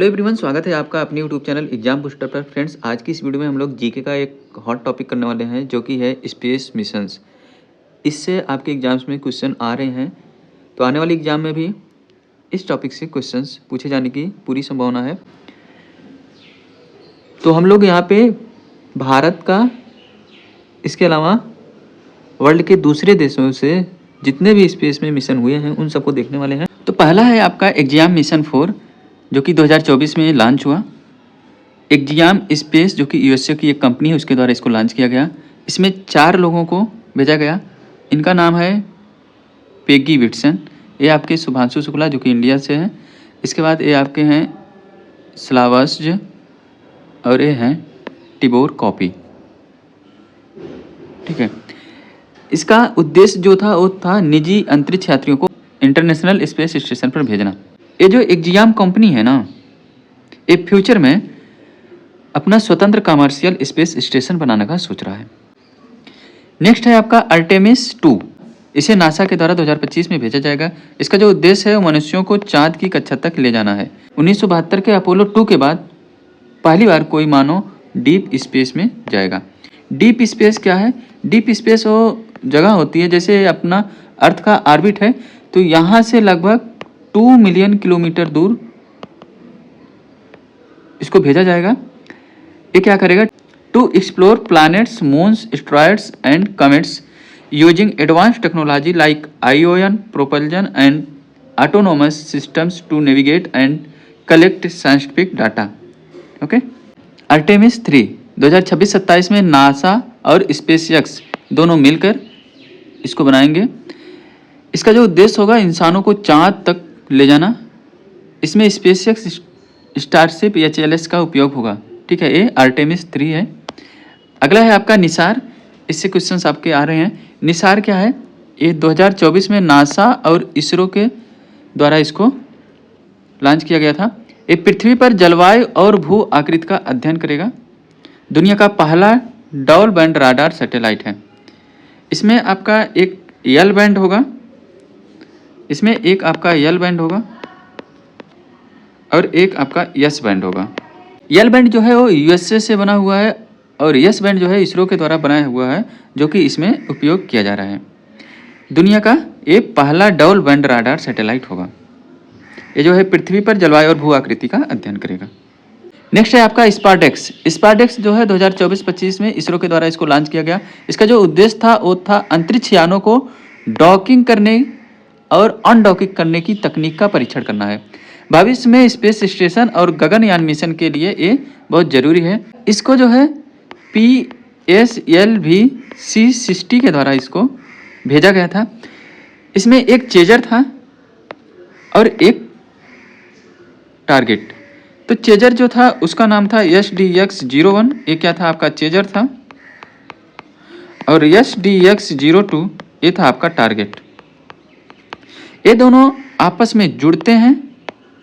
Hello everyone, स्वागत है आपका अपने यूट्यूब चैनल एग्जाम बूस्टर पर। फ्रेंड्स, आज की इस वीडियो में हम लोग जीके का एक हॉट टॉपिक करने वाले हैं जो कि है स्पेस मिशंस। इससे आपके एग्जाम्स में क्वेश्चन आ रहे हैं, तो आने वाले एग्जाम में भी इस टॉपिक से क्वेश्चंस पूछे जाने की पूरी संभावना है। तो हम लोग यहाँ पे भारत का, इसके अलावा वर्ल्ड के दूसरे देशों से जितने भी स्पेस में मिशन हुए हैं उन सबको देखने वाले हैं। तो पहला है आपका एक्जियाम मिशन 4 जो कि 2024 में लॉन्च हुआ। एक्जियाम स्पेस जो कि यूएसए की एक कंपनी है, उसके द्वारा इसको लॉन्च किया गया। इसमें 4 लोगों को भेजा गया। इनका नाम है पेगी विट्सन, ये आपके शुभांशु शुक्ला जो कि इंडिया से हैं। इसके बाद ये आपके हैं स्लावस्ज और ये हैं टिबोर कॉपी। ठीक है, इसका उद्देश्य जो था वो था निजी अंतरिक्ष यात्रियों को इंटरनेशनल स्पेस स्टेशन पर भेजना। ये जो एक्जियाम कंपनी है ना, ये फ्यूचर में अपना स्वतंत्र कमर्शियल स्पेस स्टेशन बनाने का सोच रहा है। नेक्स्ट है आपका आर्टेमिस 2। इसे नासा के द्वारा 2025 में भेजा जाएगा। इसका जो उद्देश्य है वो मनुष्यों को चांद की कक्षा तक ले जाना है। 1972 के अपोलो 2 के बाद पहली बार कोई मानव डीप स्पेस में जाएगा। डीप स्पेस क्या है? डीप स्पेस वो जगह होती है जैसे अपना अर्थ का ऑर्बिट है, तो यहाँ से लगभग 2 मिलियन किलोमीटर दूर इसको भेजा जाएगा। ये क्या करेगा? To explore planets, moons, asteroids and comets using advance technology like ion propulsion and autonomous systems to navigate and collect scientific data. Okay. Artemis 3 2026-27 में नासा और स्पेसएक्स दोनों मिलकर इसको बनाएंगे। इसका जो उद्देश्य होगा इंसानों को चांद तक ले जाना। इसमें स्पेसएक्स स्टारशिप HLS का उपयोग होगा। ठीक है, ये आर्टेमिस 3 है। अगला है आपका निसार। इससे क्वेश्चंस आपके आ रहे हैं। निसार क्या है? ये 2024 में नासा और इसरो के द्वारा इसको लॉन्च किया गया था। ये पृथ्वी पर जलवायु और भू आकृति का अध्ययन करेगा। दुनिया का पहला डबल बैंड राडार सैटेलाइट है। इसमें आपका एक यल बैंड होगा, इसमें एक आपका यल बैंड होगा और एक आपका यस बैंड होगा। यल बैंड जो है वो यूएसए से बना हुआ है और यस बैंड जो है इसरो के द्वारा बनाया हुआ है, जो कि इसमें उपयोग किया जा रहा है। दुनिया का ये पहला डबल बैंड राडार सैटेलाइट होगा। ये जो है पृथ्वी पर जलवायु और भू आकृति का अध्ययन करेगा। नेक्स्ट है आपका स्पार्डेक्स। स्पार्डेक्स जो है 2024-25 में इसरो के द्वारा इसको लॉन्च किया गया। इसका जो उद्देश्य था वो था अंतरिक्ष यानों को डॉकिंग करने और अनडॉकिंग करने की तकनीक का परीक्षण करना है। भविष्य में स्पेस स्टेशन और गगनयान मिशन के लिए ये बहुत ज़रूरी है। इसको जो है PSLV C60 के द्वारा इसको भेजा गया था। इसमें एक चेजर था और एक टारगेट। तो चेजर जो था उसका नाम था SDX-01। ये क्या था? आपका चेजर था। और SDX-02 ये था आपका टारगेट। ये दोनों आपस में जुड़ते हैं,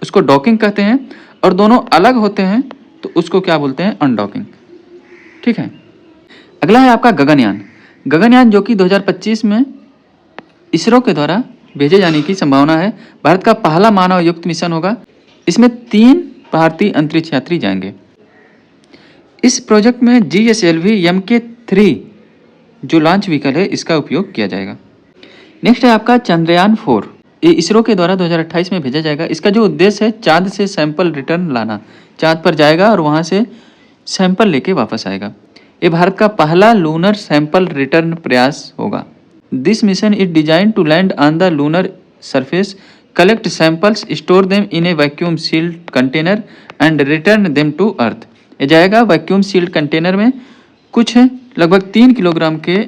उसको डॉकिंग कहते हैं, और दोनों अलग होते हैं तो उसको क्या बोलते हैं? अनडॉकिंग। ठीक है। अगला है आपका गगनयान। गगनयान जो कि 2025 में इसरो के द्वारा भेजे जाने की संभावना है। भारत का पहला मानव युक्त मिशन होगा। इसमें 3 भारतीय अंतरिक्ष यात्री जाएंगे। इस प्रोजेक्ट में GSLV MK3 जो लॉन्च व्हीकल है इसका उपयोग किया जाएगा। नेक्स्ट है आपका चंद्रयान 4। ये इसरो के द्वारा 2028 में भेजा जाएगा। इसका जो उद्देश्य है चांद से सैंपल रिटर्न लाना। चांद पर जाएगा और वहाँ से सैंपल लेके वापस आएगा। ये भारत का पहला लूनर सैंपल रिटर्न प्रयास होगा। This mission is design to land on the lunar surface, collect samples, store them in a vacuum sealed container and return them to Earth. ये जाएगा वैक्यूम सील्ड कंटेनर में, कुछ लगभग 3 किलोग्राम के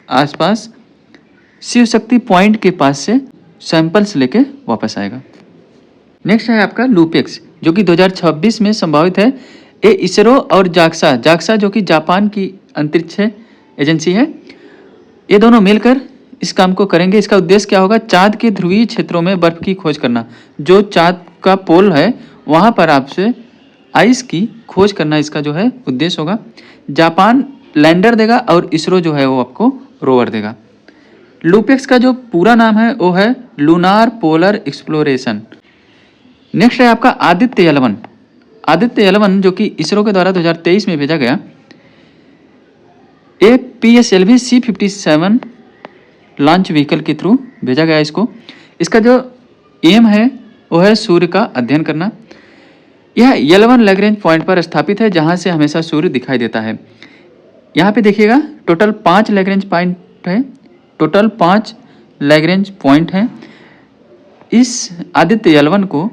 आसपास Shiv Shakti point के पास से सैंपल्स लेके वापस आएगा। नेक्स्ट है आपका लूपेक्स जो कि 2026 में संभावित है। ये इसरो और जाक्सा जो कि जापान की अंतरिक्ष एजेंसी है, ये दोनों मिलकर इस काम को करेंगे। इसका उद्देश्य क्या होगा? चांद के ध्रुवीय क्षेत्रों में बर्फ की खोज करना। जो चांद का पोल है वहाँ पर आपसे आइस की खोज करना इसका जो है उद्देश्य होगा। जापान लैंडर देगा और इसरो जो है वो आपको रोवर देगा। लूपेक्स का जो पूरा नाम है वो है लूनार पोलर एक्सप्लोरेशन। नेक्स्ट है आपका आदित्य L1। आदित्य L1 जो कि इसरो के द्वारा 2023 में भेजा गया, ए PSLV C57 लॉन्च व्हीकल के थ्रू भेजा गया इसको। इसका जो एम है वो है सूर्य का अध्ययन करना। यह L1 लैग्रेंज पॉइंट पर स्थापित है जहां से हमेशा सूर्य दिखाई देता है। यहाँ पे देखिएगा टोटल 5 लैग्रेंज पॉइंट है, टोटल 5 लैग्रेंज पॉइंट हैं। इस आदित्य L1 को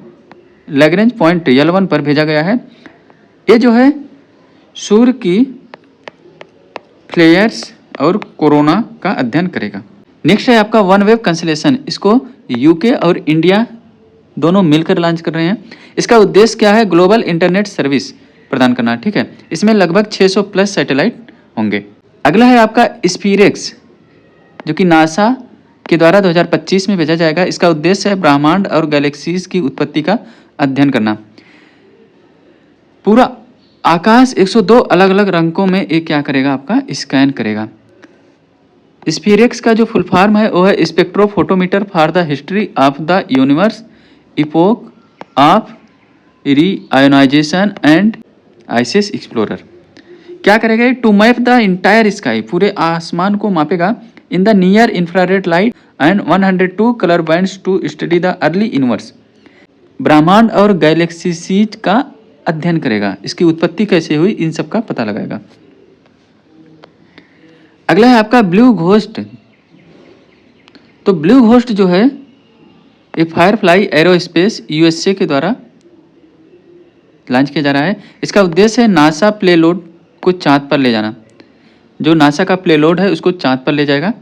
लैग्रेंज पॉइंट L1 पर भेजा गया है। ये जो है सूर्य की फ्लेयर्स और कोरोना का अध्ययन करेगा। नेक्स्ट है आपका वन वेव कंसलेशन। इसको यूके और इंडिया दोनों मिलकर लॉन्च कर रहे हैं। इसका उद्देश्य क्या है? ग्लोबल इंटरनेट सर्विस प्रदान करना, ठीक है। इसमें लगभग 600 प्लस सैटेलाइट होंगे। अगला है आपका स्पीरेक्स जो कि नासा के द्वारा 2025 में भेजा जाएगा। इसका उद्देश्य है ब्रह्मांड और गैलेक्सीज की उत्पत्ति का अध्ययन करना। पूरा आकाश 102 अलग अलग रंगों में ये क्या करेगा? आपका स्कैन करेगा। स्पीरेक्स का जो फुल फॉर्म है वो है spectrophotometer for the history of the universe, epoch of reionization and ices explorer. क्या करेगा? To map the entire sky, पूरे आसमान को मापेगा, in the near infrared light and 102 colour bands to study the early universe. ब्रह्मांड और galaxies का अध्ययन करेगा, इसकी उत्पत्ति कैसे हुई इन सब का पता लगाएगा। अगला है आपका ब्लू घोस्ट। तो ब्लू घोस्ट जो है ये फायरफ्लाई एरोस्पेस यूएसए के द्वारा लॉन्च किया जा रहा है। इसका उद्देश्य है नासा प्लेलोड को चांद पर ले जाना। जो नासा का प्लेलोड है उसको चांद पर ले जाएगा।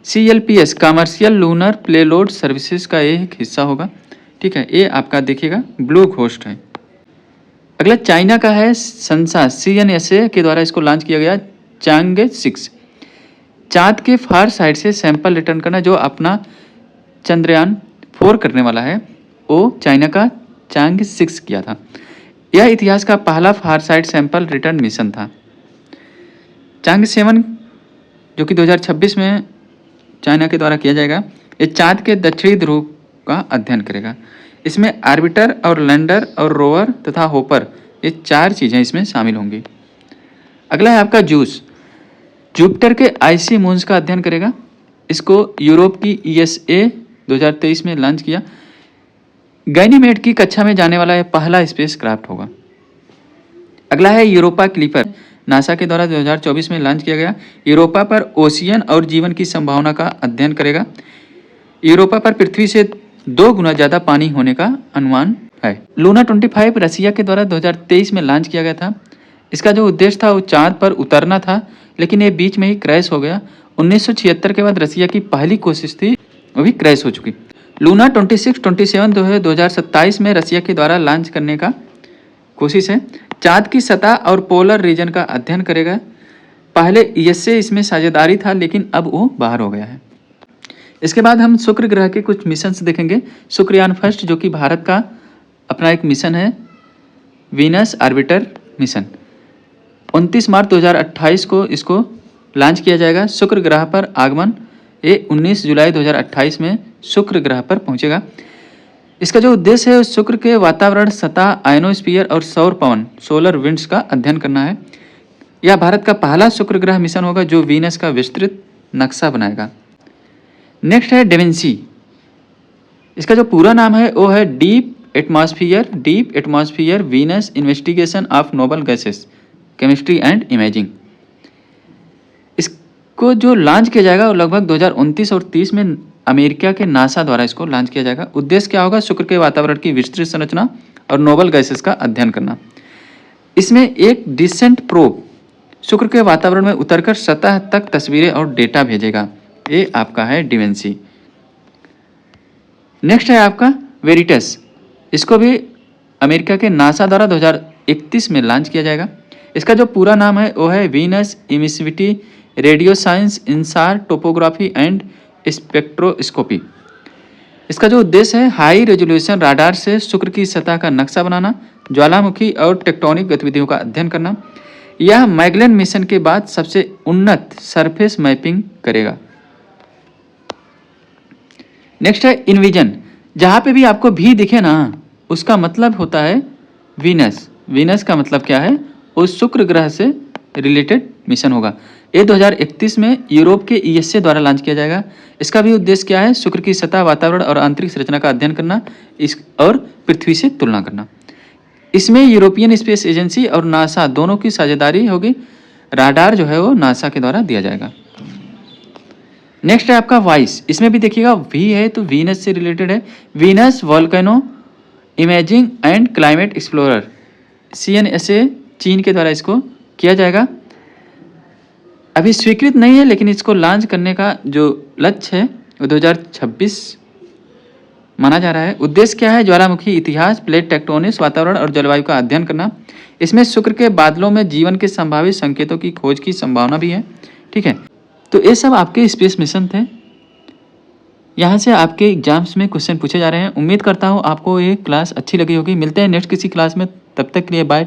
CLPS कमर्शियल लूनर प्लेलोड सर्विसेज का एक हिस्सा होगा, ठीक है। ये आपका देखिएगा ब्लू घोस्ट है। अगला चाइना का है संसा CNSA के द्वारा इसको लॉन्च किया गया चांगे 6। चांद के फार साइड से सैंपल रिटर्न करना। जो अपना चंद्रयान 4 करने वाला है वो चाइना का चांग 6 किया था। यह इतिहास का पहला फार साइड सैंपल रिटर्न मिशन था। चांग 7 जो कि 2026 में चाइना के द्वारा किया जाएगा, ये चांद के दक्षिणी ध्रुव का अध्ययन करेगा। इसमें आर्बिटर और लैंडर और रोवर तथा होपर ये 4 चीज़ें इसमें शामिल होंगी। अगला है आपका जूस। जुपिटर के आइसी मून्स का अध्ययन करेगा। इसको यूरोप की ESA 2023 में लॉन्च किया। गैनीमेड की कक्षा में जाने वाला यह पहला स्पेस क्राफ्ट होगा। अगला है यूरोपा क्लिपर। नासा के द्वारा 2024 में लॉन्च किया गया। यूरोपा पर ओशियन और जीवन की संभावना का अध्ययन करेगा। यूरोपा पर पृथ्वी से 2 गुना ज़्यादा पानी होने का अनुमान है। लूना 25 रसिया के द्वारा 2023 में लॉन्च किया गया था। इसका जो उद्देश्य था वो चांद पर उतरना था, लेकिन ये बीच में ही क्रैश हो गया। 1976 के बाद रसिया की पहली कोशिश थी, वो भी क्रैश हो चुकी। लूना 26-27 जो है 2027 में रसिया के द्वारा लॉन्च करने का कोशिश है। चांद की सतह और पोलर रीजन का अध्ययन करेगा। पहले ESA इसमें साझेदारी था, लेकिन अब वो बाहर हो गया है। इसके बाद हम शुक्र ग्रह के कुछ मिशंस देखेंगे। शुक्रयान फर्स्ट जो कि भारत का अपना एक मिशन है, वीनस ऑर्बिटर मिशन। 29 मार्च 2028 को इसको लॉन्च किया जाएगा। शुक्र ग्रह पर आगमन ये 19 जुलाई 2028 में शुक्र ग्रह पर पहुंचेगा। इसका जो उद्देश्य है शुक्र के वातावरण, सतह, आयनोस्फीयर और सौर पवन सोलर विंड्स का अध्ययन करना है। यह भारत का पहला शुक्र ग्रह मिशन होगा जो वीनस का विस्तृत नक्शा बनाएगा। नेक्स्ट है डेविंसी। इसका जो पूरा नाम है वो है deep atmosphere Venus investigation of noble gases chemistry and imaging. इसको जो लॉन्च किया जाएगा वो लगभग 2029 और 30 में अमेरिका के नासा द्वारा इसको लॉन्च किया जाएगा। उद्देश्य क्या होगा? शुक्र के वातावरण की विस्तृत संरचना और नोबल गैसेस का अध्ययन करना। इसमें एक डिसेंट प्रोब शुक्र के वातावरण में उतरकर सतह तक तस्वीरें और डेटा भेजेगा। ये आपका है डिवेंसी। नेक्स्ट है आपका वेरिटस। इसको भी अमेरिका के नासा द्वारा 2031 में लॉन्च किया जाएगा। इसका जो पूरा नाम है वो है Venus emissivity radio science InSAR topography and spectroscopy. इसका जो उद्देश्य है हाई रेजोल्यूशन राडार से शुक्र की सतह का नक्शा बनाना, ज्वालामुखी और टेक्टोनिक गतिविधियों का अध्ययन करना। यह मैगेलन मिशन के बाद सबसे उन्नत सरफेस मैपिंग करेगा। नेक्स्ट है इनविजन। जहाँ पे भी आपको भी दिखे ना उसका मतलब होता है वीनस। वीनस का मतलब क्या है? उस शुक्र ग्रह से रिलेटेड मिशन होगा। ये 2031 में यूरोप के ईएसए द्वारा लॉन्च किया जाएगा। इसका भी उद्देश्य क्या है? शुक्र की सतह, वातावरण और आंतरिक संरचना का अध्ययन करना इस और पृथ्वी से तुलना करना। इसमें यूरोपियन स्पेस एजेंसी और नासा दोनों की साझेदारी होगी। राडार जो है वो नासा के द्वारा दिया जाएगा। नेक्स्ट है आपका वाइस। इसमें भी देखिएगा वी है तो वीनस से रिलेटेड है। Venus volcano imaging and climate explorer, CNSA चीन के द्वारा इसको किया जाएगा। अभी स्वीकृत नहीं है, लेकिन इसको लॉन्च करने का जो लक्ष्य है वो 2026 माना जा रहा है। उद्देश्य क्या है? ज्वालामुखी इतिहास, प्लेट टेक्टोनिक्स, वातावरण और जलवायु का अध्ययन करना। इसमें शुक्र के बादलों में जीवन के संभावित संकेतों की खोज की संभावना भी है। ठीक है, तो ये सब आपके स्पेस मिशन थे। यहाँ से आपके एग्जाम्स में क्वेश्चन पूछे जा रहे हैं। उम्मीद करता हूँ आपको ये क्लास अच्छी लगी होगी। मिलते हैं नेक्स्ट किसी क्लास में, तब तक के लिए बाय।